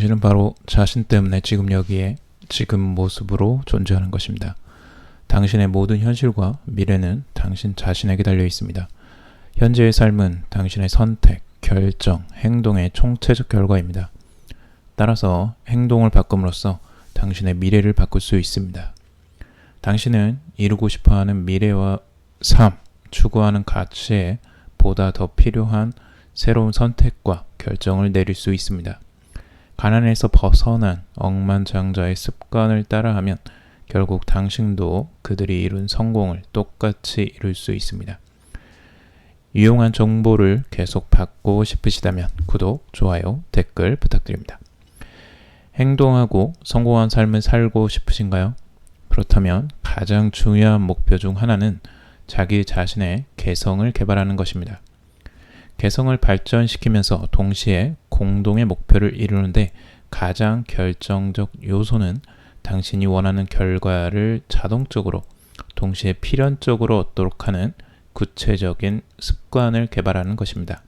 당신은 바로 자신 때문에 지금 여기에 지금 모습으로 존재하는 것입니다. 당신의 모든 현실과 미래는 당신 자신에게 달려 있습니다. 현재의 삶은 당신의 선택, 결정, 행동의 총체적 결과입니다. 따라서 행동을 바꿈으로써 당신의 미래를 바꿀 수 있습니다. 당신은 이루고 싶어하는 미래와 삶, 추구하는 가치에 보다 더 필요한 새로운 선택과 결정을 내릴 수 있습니다. 가난에서 벗어난 억만장자의 습관을 따라하면 결국 당신도 그들이 이룬 성공을 똑같이 이룰 수 있습니다. 유용한 정보를 계속 받고 싶으시다면 구독, 좋아요, 댓글 부탁드립니다. 행동하고 성공한 삶을 살고 싶으신가요? 그렇다면 가장 중요한 목표 중 하나는 자기 자신의 개성을 개발하는 것입니다. 개성을 발전시키면서 동시에 공동의 목표를 이루는데 가장 결정적 요소는 당신이 원하는 결과를 자동적으로 동시에 필연적으로 얻도록 하는 구체적인 습관을 개발하는 것입니다.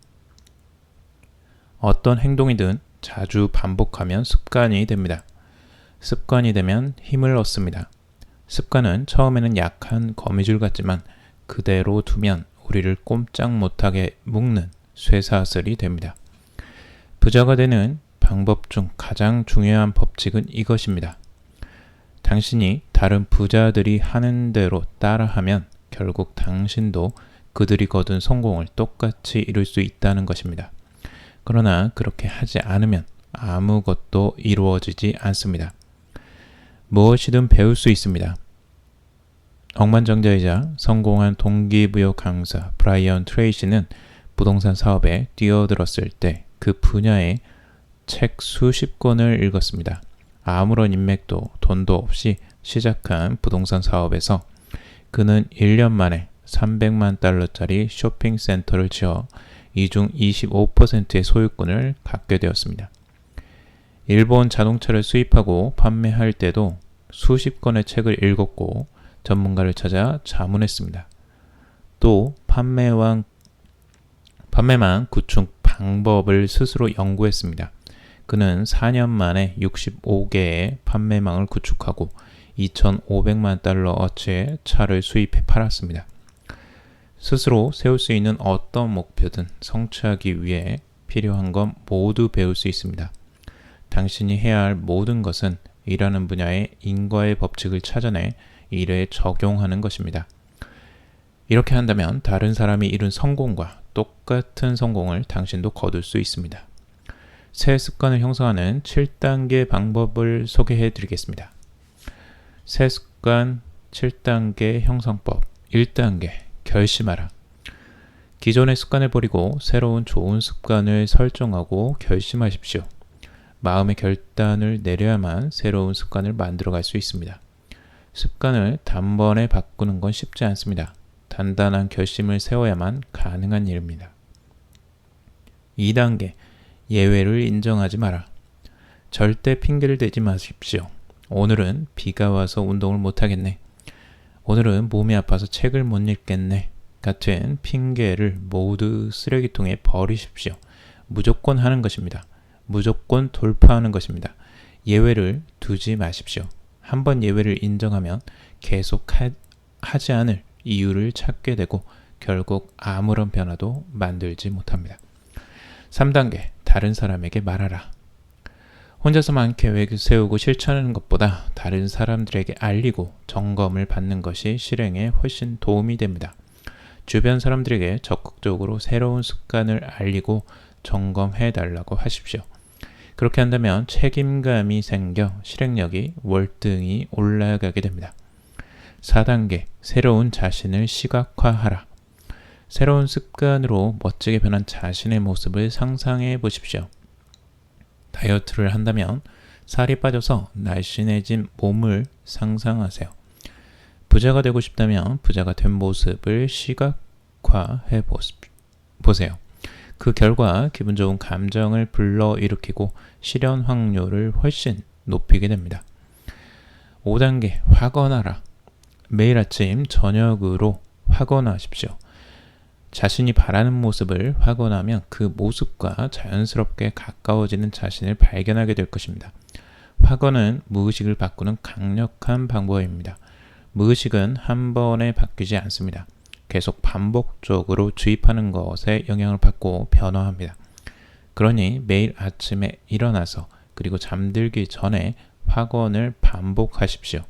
어떤 행동이든 자주 반복하면 습관이 됩니다. 습관이 되면 힘을 얻습니다. 습관은 처음에는 약한 거미줄 같지만 그대로 두면 우리를 꼼짝 못하게 묶는 쇠사슬이 됩니다. 부자가 되는 방법 중 가장 중요한 법칙은 이것입니다. 당신이 다른 부자들이 하는 대로 따라하면 결국 당신도 그들이 거둔 성공을 똑같이 이룰 수 있다는 것입니다. 그러나 그렇게 하지 않으면 아무것도 이루어지지 않습니다. 무엇이든 배울 수 있습니다. 억만장자이자 성공한 동기부여 강사 브라이언 트레이시는 부동산 사업에 뛰어들었을 때 그 분야의 책 수십 권을 읽었습니다. 아무런 인맥도 돈도 없이 시작한 부동산 사업에서 그는 1년 만에 300만 달러짜리 쇼핑센터를 지어 이 중 25%의 소유권을 갖게 되었습니다. 일본 자동차를 수입하고 판매할 때도 수십 권의 책을 읽었고 전문가를 찾아 자문했습니다. 또 판매망 구축 방법을 스스로 연구했습니다. 그는 4년 만에 65개의 판매망을 구축하고 2,500만 달러어치의 차를 수입해 팔았습니다. 스스로 세울 수 있는 어떤 목표든 성취하기 위해 필요한 건 모두 배울 수 있습니다. 당신이 해야 할 모든 것은 일하는 분야의 인과의 법칙을 찾아내 일에 적용하는 것입니다. 이렇게 한다면 다른 사람이 이룬 성공과 똑같은 성공을 당신도 거둘 수 있습니다. 새 습관을 형성하는 7단계 방법을 소개해 드리겠습니다. 새 습관 7단계 형성법 1단계 결심하라. 기존의 습관을 버리고 새로운 좋은 습관을 설정하고 결심하십시오. 마음의 결단을 내려야만 새로운 습관을 만들어갈 수 있습니다. 습관을 단번에 바꾸는 건 쉽지 않습니다. 단단한 결심을 세워야만 가능한 일입니다. 2단계 예외를 인정하지 마라. 절대 핑계를 대지 마십시오. 오늘은 비가 와서 운동을 못하겠네. 오늘은 몸이 아파서 책을 못 읽겠네. 같은 핑계를 모두 쓰레기통에 버리십시오. 무조건 하는 것입니다. 무조건 돌파하는 것입니다. 예외를 두지 마십시오. 한번 예외를 인정하면 계속 하지 않을 이유를 찾게 되고 결국 아무런 변화도 만들지 못합니다. 3단계 다른 사람에게 말하라. 혼자서만 계획을 세우고 실천하는 것보다 다른 사람들에게 알리고 점검을 받는 것이 실행에 훨씬 도움이 됩니다. 주변 사람들에게 적극적으로 새로운 습관을 알리고 점검해 달라고 하십시오. 그렇게 한다면 책임감이 생겨 실행력이 월등히 올라가게 됩니다. 4단계 새로운 자신을 시각화하라. 새로운 습관으로 멋지게 변한 자신의 모습을 상상해 보십시오. 다이어트를 한다면 살이 빠져서 날씬해진 몸을 상상하세요. 부자가 되고 싶다면 부자가 된 모습을 시각화해 보세요. 그 결과 기분 좋은 감정을 불러일으키고 실현 확률을 훨씬 높이게 됩니다. 5단계 확언하라. 매일 아침 저녁으로 확언하십시오. 자신이 바라는 모습을 확언하면 그 모습과 자연스럽게 가까워지는 자신을 발견하게 될 것입니다. 확언은 무의식을 바꾸는 강력한 방법입니다. 무의식은 한 번에 바뀌지 않습니다. 계속 반복적으로 주입하는 것에 영향을 받고 변화합니다. 그러니 매일 아침에 일어나서 그리고 잠들기 전에 확언을 반복하십시오.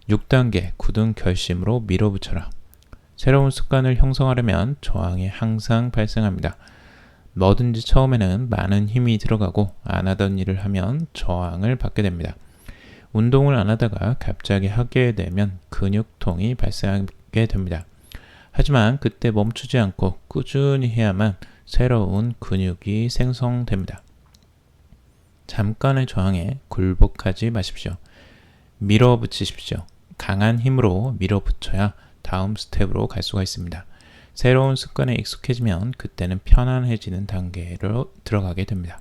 6단계 굳은 결심으로 밀어붙여라. 새로운 습관을 형성하려면 저항이 항상 발생합니다. 뭐든지 처음에는 많은 힘이 들어가고 안 하던 일을 하면 저항을 받게 됩니다. 운동을 안 하다가 갑자기 하게 되면 근육통이 발생하게 됩니다. 하지만 그때 멈추지 않고 꾸준히 해야만 새로운 근육이 생성됩니다. 잠깐의 저항에 굴복하지 마십시오. 밀어붙이십시오. 강한 힘으로 밀어붙여야 다음 스텝으로 갈 수가 있습니다. 새로운 습관에 익숙해지면 그때는 편안해지는 단계로 들어가게 됩니다.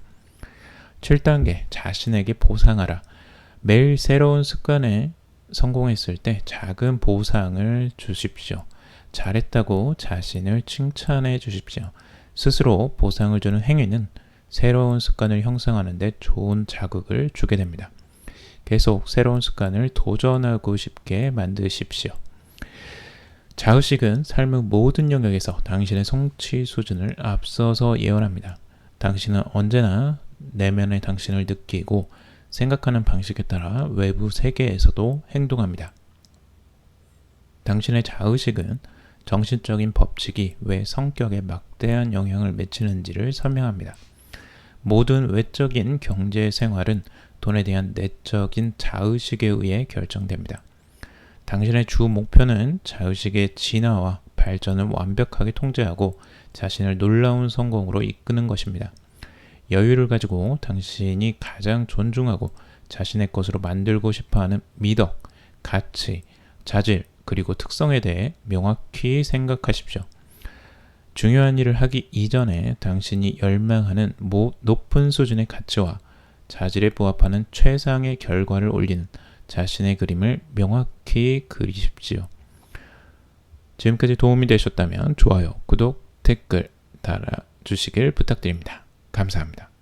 7단계 자신에게 보상하라. 매일 새로운 습관에 성공했을 때 작은 보상을 주십시오. 잘했다고 자신을 칭찬해 주십시오. 스스로 보상을 주는 행위는 새로운 습관을 형성하는 데 좋은 자극을 주게 됩니다. 계속 새로운 습관을 도전하고 싶게 만드십시오. 자의식은 삶의 모든 영역에서 당신의 성취 수준을 앞서서 예언합니다. 당신은 언제나 내면의 당신을 느끼고 생각하는 방식에 따라 외부 세계에서도 행동합니다. 당신의 자의식은 정신적인 법칙이 왜 성격에 막대한 영향을 미치는지를 설명합니다. 모든 외적인 경제 생활은 돈에 대한 내적인 자의식에 의해 결정됩니다. 당신의 주 목표는 자의식의 진화와 발전을 완벽하게 통제하고 자신을 놀라운 성공으로 이끄는 것입니다. 여유를 가지고 당신이 가장 존중하고 자신의 것으로 만들고 싶어하는 미덕, 가치, 자질, 그리고 특성에 대해 명확히 생각하십시오. 중요한 일을 하기 이전에 당신이 열망하는 높은 수준의 가치와 자질에 부합하는 최상의 결과를 올리는 자신의 그림을 명확히 그리십시오. 지금까지 도움이 되셨다면 좋아요, 구독, 댓글 달아주시길 부탁드립니다. 감사합니다.